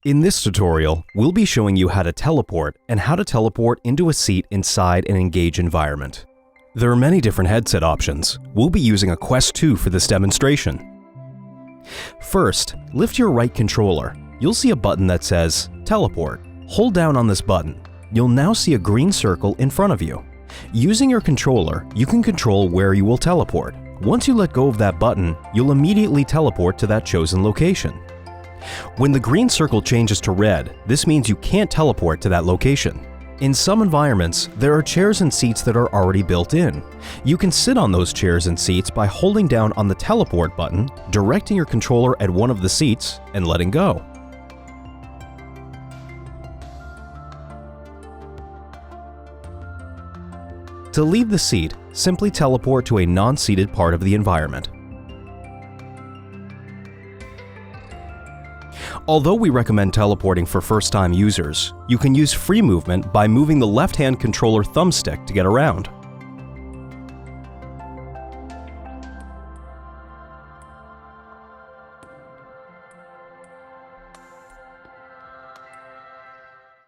In this tutorial, we'll be showing you how to teleport and how to teleport into a seat inside an Engage environment. There are many different headset options. We'll be using a Quest 2 for this demonstration. First, lift your right controller. You'll see a button that says Teleport. Hold down on this button. You'll now see a green circle in front of you. Using your controller, you can control where you will teleport. Once you let go of that button, you'll immediately teleport to that chosen location. When the green circle changes to red, this means you can't teleport to that location. In some environments, there are chairs and seats that are already built in. You can sit on those chairs and seats by holding down on the teleport button, directing your controller at one of the seats, and letting go. To leave the seat, simply teleport to a non-seated part of the environment. Although we recommend teleporting for first-time users, you can use free movement by moving the left-hand controller thumbstick to get around.